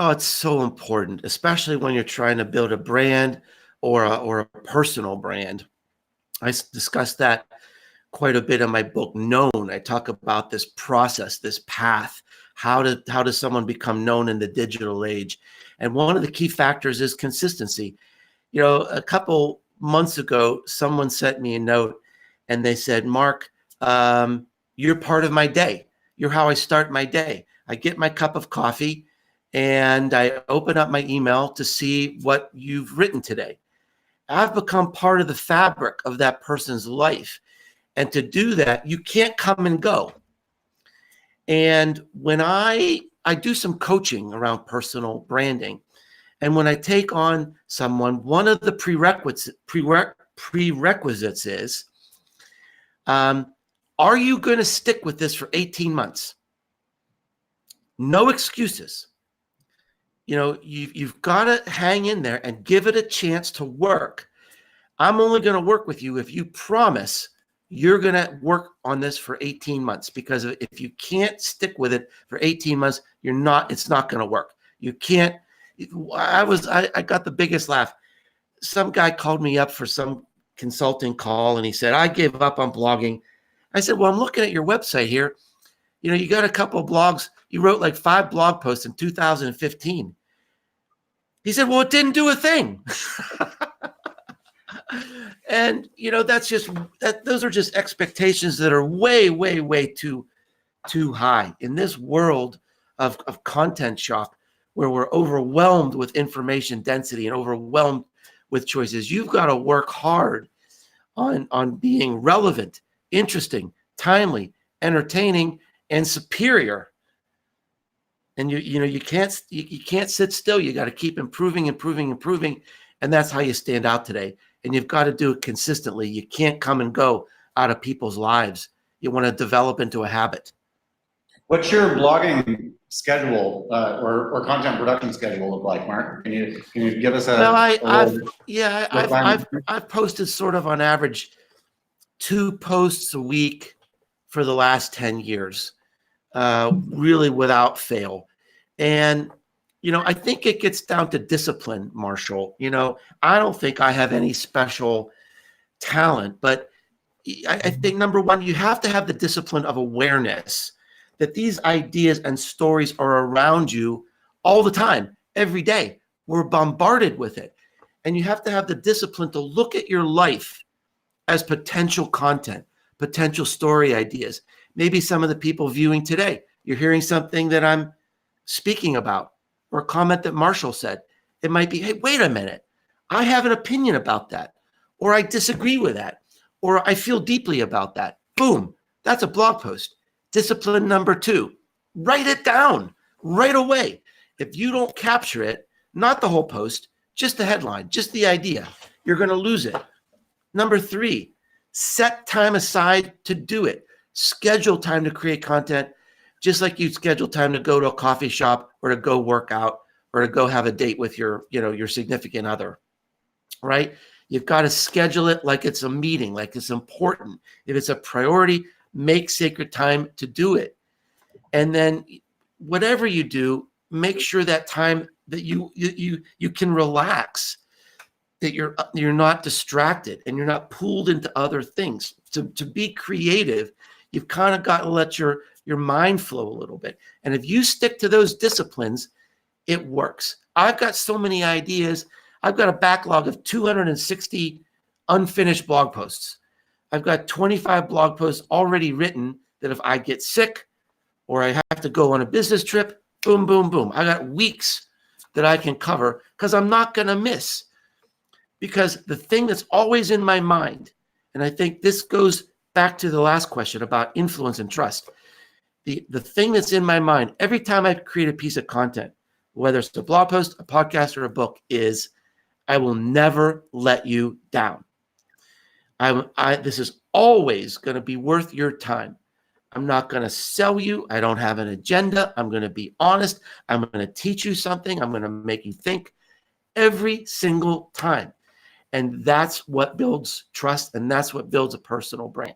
Oh, it's so important, especially when you're trying to build a brand or a personal brand. I discuss that quite a bit in my book, Known. I talk about this process, this path. How does someone become known in the digital age? And one of the key factors is consistency. You know, a couple months ago, someone sent me a note and they said, Mark, you're part of my day. You're how I start my day. I get my cup of coffee and I open up my email to see what you've written today. I've become part of the fabric of that person's life. And to do that, you can't come and go. And when I do some coaching around personal branding, and when I take on someone, one of the prerequisites is, are you going to stick with this for 18 months? No excuses. You know, you've got to hang in there and give it a chance to work. I'm only going to work with you if you promise you're going to work on this for 18 months, because if you can't stick with it for 18 months, it's not going to work. You can't. I got the biggest laugh. Some guy called me up for some consulting call and he said, I gave up on blogging. I said, well, I'm looking at your website here. You know, you got a couple of blogs. You wrote like 5 blog posts in 2015. He said, well, it didn't do a thing. And, you know, those are just expectations that are way, way, way too high in this world of content shock, where we're overwhelmed with information density and overwhelmed with choices. You've got to work hard on being relevant, interesting, timely, entertaining, and superior. And you can't sit still. You got to keep improving, and that's how you stand out today. And you've got to do it consistently. You can't come and go out of people's lives. You want to develop into a habit. What's your blogging schedule or content production schedule look like, Mark? Can you give us a? I've posted sort of on average 2 posts a week for the last 10 years, really without fail. And you know, I think it gets down to discipline, Marshall. You know, I don't think I have any special talent, but I think number one, you have to have the discipline of awareness that these ideas and stories are around you all the time, every day. We're bombarded with it. And you have to have the discipline to look at your life as potential content, potential story ideas. Maybe some of the people viewing today, you're hearing something that I'm speaking about, or a comment that Marshall said. It might be, hey, wait a minute. I have an opinion about that, or I disagree with that, or I feel deeply about that. Boom, that's a blog post. Discipline number 2, write it down right away. If you don't capture it, not the whole post, just the headline, just the idea, you're going to lose it. Number 3, set time aside to do it. Schedule time to create content, just like you schedule time to go to a coffee shop or to go work out or to go have a date with your significant other, right? You've got to schedule it like it's a meeting, like it's important. If it's a priority, make sacred time to do it. And then whatever you do, make sure that time that you can relax, that you're not distracted and you're not pulled into other things. To be creative, you've kind of got to let your mind flow a little bit. And if you stick to those disciplines, it works. I've got so many ideas. I've got a backlog of 260 unfinished blog posts. I've got 25 blog posts already written that if I get sick or I have to go on a business trip, boom, boom, boom. I got weeks that I can cover because I'm not going to miss. Because the thing that's always in my mind, and I think this goes back to the last question about influence and trust. The thing that's in my mind every time I create a piece of content, whether it's a blog post, a podcast, or a book, is I will never let you down. This is always going to be worth your time. I'm not going to sell you. I don't have an agenda. I'm going to be honest. I'm going to teach you something. I'm going to make you think every single time. And that's what builds trust, and that's what builds a personal brand.